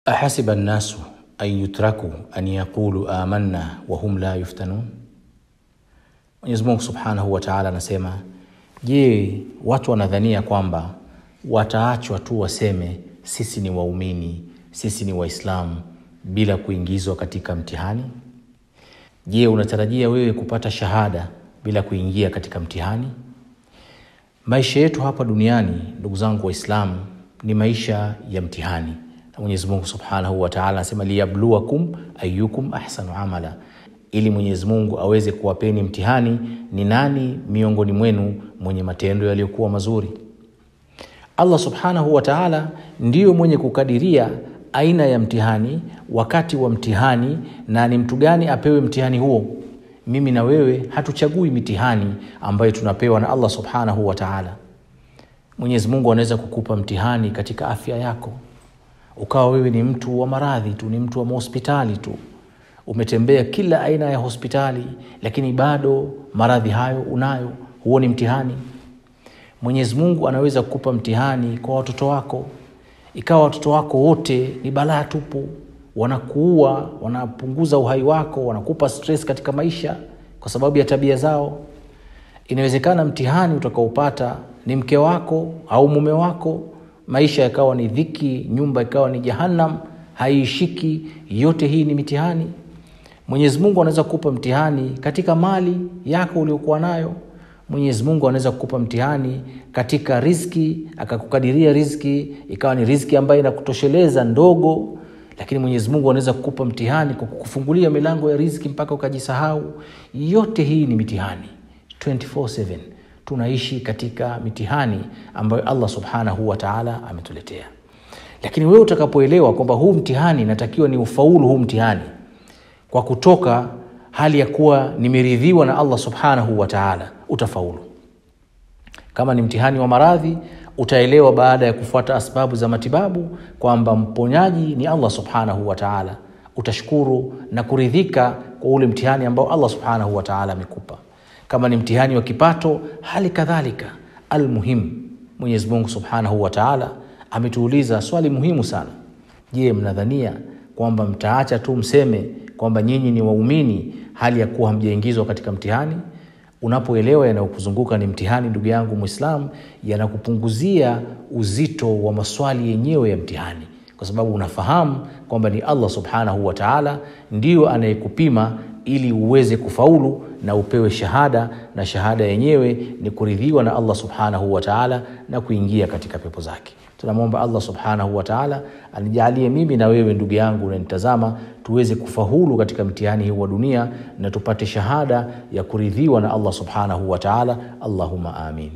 أحسب الناس أن يتركوا أن يقولوا آمنا وهم لا يفتنون. Mwenyezi Mungu Subhanahu wa Ta'ala anasema, je, watu wanadhania kwamba wataachwa tu waseme sisi ni waumini, sisi ni waislamu bila kuingizwa katika mtihani? Je, unatarajia wewe kupata shahada bila kuingia katika mtihani? Maisha yetu hapa duniani, ndugu zangu waislamu, ni maisha ya mtihani. Na Mwenyezi Mungu Subhanahu wa Ta'ala anasema liyabluwakum ayyukum ahsanu amala, ili Mwenyezi Mungu aweze kuwapeni mtihani ni nani miongoni mwenu mwenye matendo yaliyokuwa mazuri. Allah Subhanahu wa Ta'ala ndiyo mwenye kukadiria aina ya mtihani, wakati wa mtihani, na ni mtu gani apewe mtihani huo. Mimi na wewe hatuchagui mitihani ambayo tunapewa na Allah Subhanahu wa Ta'ala. Mwenyezi Mungu anaweza kukupa mtihani katika afya yako, ukawa wewe ni mtu wa maradhi tu, ni mtu wa hospitali tu, umetembea kila aina ya hospitali, lakini bado maradhi hayo unayo. Huo ni mtihani. Mwenyezi Mungu anaweza kukupa mtihani kwa watoto wako, ikawa watoto wako wote ni balaa tupu, wanakuua, wanapunguza uhai wako, wanakupa stress katika maisha kwa sababu ya tabia zao. Inawezekana mtihani utakaopata ni mke wako au mume wako, maisha yakawa ni dhiki, nyumba ikawa ni jahannam, haishiki. Yote hii ni mitihani. Mwenyezi Mungu anaweza kukupa mtihani katika mali yako uliyokuwa nayo. Mwenyezi Mungu anaweza kukupa mtihani katika riziki, akakukadiria riziki ikawa ni riziki ambayo inakutosheleza ndogo, lakini Mwenyezi Mungu anaweza kukupa mtihani kwa kukufungulia milango ya riziki mpaka ukajisahau. Yote hii ni mitihani. 24/7 tunaishi katika mitihani ambayo Allah Subhanahu wa Ta'ala ametuletea. Lakini wewe utakapoelewa kwamba huu mtihani natakiwa ni ufaulu huu mtihani kwa kutoka hali ya kuwa nimeridhiwa na Allah Subhanahu wa Ta'ala, utafaulu. Kama ni mtihani wa maradhi, utaelewa baada ya kufuata asbabu za matibabu kwamba mponyaji ni Allah Subhanahu wa Ta'ala. Utashukuru na kuridhika kwa ule mtihani ambao Allah Subhanahu wa Ta'ala amekupa. Kama ni mtihani wa kipato, hali kadhalika. Almuhim, Mwenyezi Mungu Subhanahu wa Ta'ala ametuuliza swali muhimu sana. Je, mnadhania kwamba mtaacha tu mseme kwamba nyinyi ni waumini hali ya kuwa hamjaingizwa katika mtihani? Unapoelewa yanayokuzunguka ni mtihani, ndugu yangu Muislamu, yanakupunguzia uzito wa maswali yenyewe ya mtihani, kwa sababu unafahamu kwamba ni Allah Subhanahu wa Ta'ala ndio anayekupima ili uweze kufaulu na upewe shahada, na shahada yenyewe ni kuridhiwa na Allah Subhanahu wa Ta'ala na kuingia katika pepo zake. Tunamwomba Allah Subhanahu wa Ta'ala anijalie mimi na wewe, ndugu yangu unanitazama, tuweze kufaulu katika mtihani huu wa dunia na tupate shahada ya kuridhiwa na Allah Subhanahu wa Ta'ala. Allahumma amin.